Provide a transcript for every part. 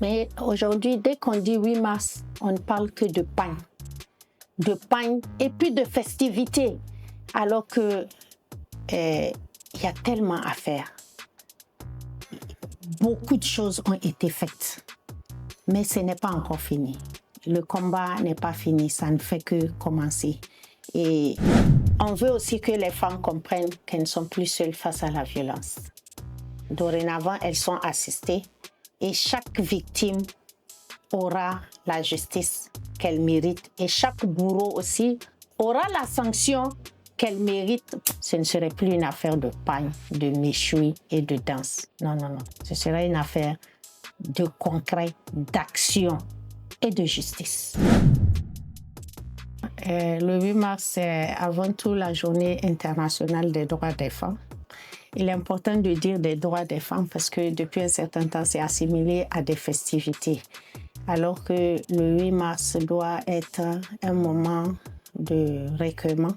Mais aujourd'hui, dès qu'on dit 8 mars, on ne parle que de pain. De pain et puis de festivités. Alors que y a tellement à faire. Beaucoup de choses ont été faites. Mais ce n'est pas encore fini. Le combat n'est pas fini, ça ne fait que commencer. Et on veut aussi que les femmes comprennent qu'elles ne sont plus seules face à la violence. Dorénavant, elles sont assistées et chaque victime aura la justice qu'elle mérite et chaque bourreau aussi aura la sanction qu'elle mérite. Ce ne serait plus une affaire de pain, de méchoui et de danse. Non, non, non. Ce serait une affaire de concret, d'action et de justice. Le 8 mars, c'est avant tout la journée internationale des droits des femmes. Il est important de dire des droits des femmes parce que depuis un certain temps, c'est assimilé à des festivités. Alors que le 8 mars doit être un moment de recueillement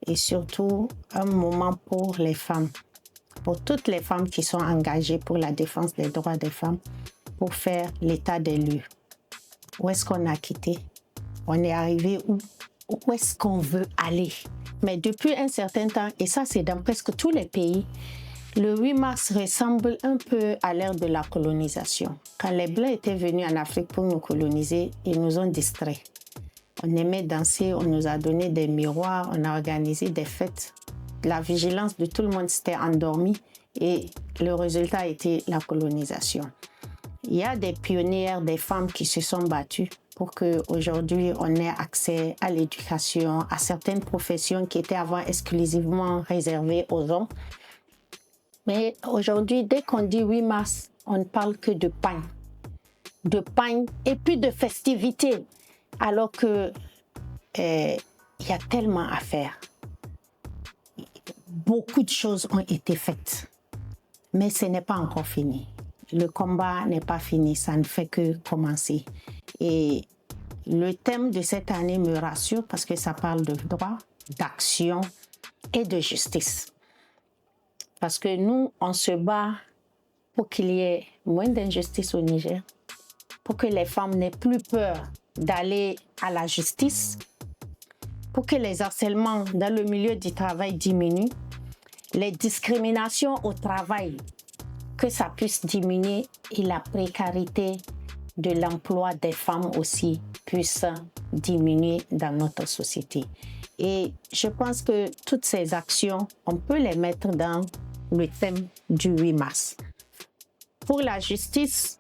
et surtout un moment pour les femmes, pour toutes les femmes qui sont engagées pour la défense des droits des femmes, pour faire l'état des lieux. Où est-ce qu'on a quitté? On est arrivé où? Où est-ce qu'on veut aller? Mais depuis un certain temps, et ça c'est dans presque tous les pays, le 8 mars ressemble un peu à l'ère de la colonisation. Quand les Blancs étaient venus en Afrique pour nous coloniser, ils nous ont distraits. On aimait danser, on nous a donné des miroirs, on a organisé des fêtes. La vigilance de tout le monde s'était endormie et le résultat a été la colonisation. Il y a des pionnières, des femmes qui se sont battues pour qu'aujourd'hui on ait accès à l'éducation, à certaines professions qui étaient avant exclusivement réservées aux hommes. Mais aujourd'hui, dès qu'on dit 8 mars, on ne parle que de pain. De pain et puis de festivités. Alors que y a tellement à faire. Beaucoup de choses ont été faites. Mais ce n'est pas encore fini. Le combat n'est pas fini, ça ne fait que commencer. Et le thème de cette année me rassure parce que ça parle de droit, d'action et de justice. Parce que nous, on se bat pour qu'il y ait moins d'injustice au Niger, pour que les femmes n'aient plus peur d'aller à la justice, pour que les harcèlements dans le milieu du travail diminuent, les discriminations au travail, que ça puisse diminuer et la précarité de l'emploi des femmes aussi puisse diminuer dans notre société. Et je pense que toutes ces actions, on peut les mettre dans le thème du 8 mars. Pour la justice,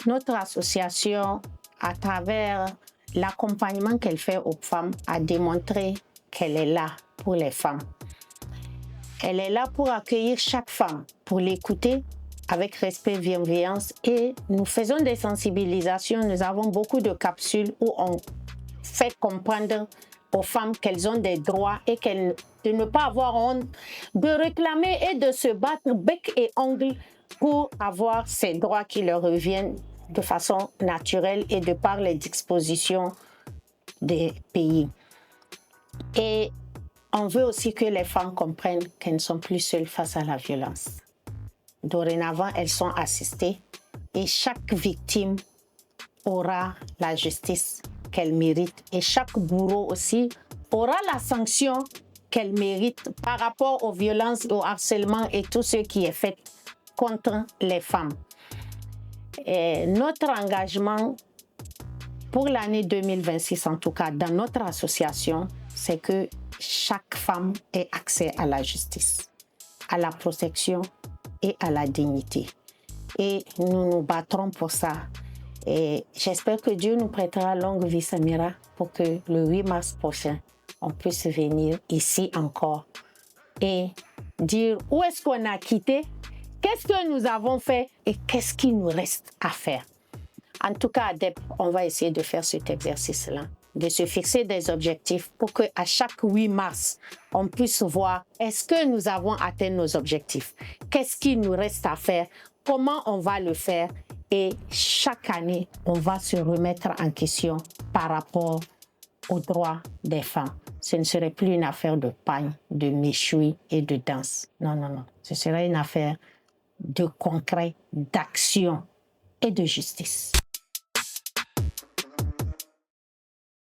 notre association, à travers l'accompagnement qu'elle fait aux femmes, a démontré qu'elle est là pour les femmes. Elle est là pour accueillir chaque femme, pour l'écouter avec respect et bienveillance. Et nous faisons des sensibilisations. Nous avons beaucoup de capsules où on fait comprendre aux femmes qu'elles ont des droits et de ne pas avoir honte, de réclamer et de se battre bec et ongle pour avoir ces droits qui leur reviennent de façon naturelle et de par les dispositions des pays. Et on veut aussi que les femmes comprennent qu'elles ne sont plus seules face à la violence. Dorénavant, elles sont assistées et chaque victime aura la justice qu'elle mérite et chaque bourreau aussi aura la sanction qu'elle mérite par rapport aux violences, au harcèlement et tout ce qui est fait contre les femmes. Et notre engagement pour l'année 2026, en tout cas dans notre association, c'est que chaque femme ait accès à la justice, à la protection et à la dignité. Et nous nous battrons pour ça. Et j'espère que Dieu nous prêtera longue vie, Samira, pour que le 8 mars prochain, on puisse venir ici encore et dire où est-ce qu'on a quitté, qu'est-ce que nous avons fait et qu'est-ce qu'il nous reste à faire. En tout cas, ADEP, on va essayer de faire cet exercice-là, de se fixer des objectifs pour qu'à chaque 8 mars, on puisse voir est-ce que nous avons atteint nos objectifs, qu'est-ce qu'il nous reste à faire, comment on va le faire. Et chaque année, on va se remettre en question par rapport aux droits des femmes. Ce ne serait plus une affaire de pain, de méchoui et de danse. Non, non, non. Ce serait une affaire de concret, d'action et de justice.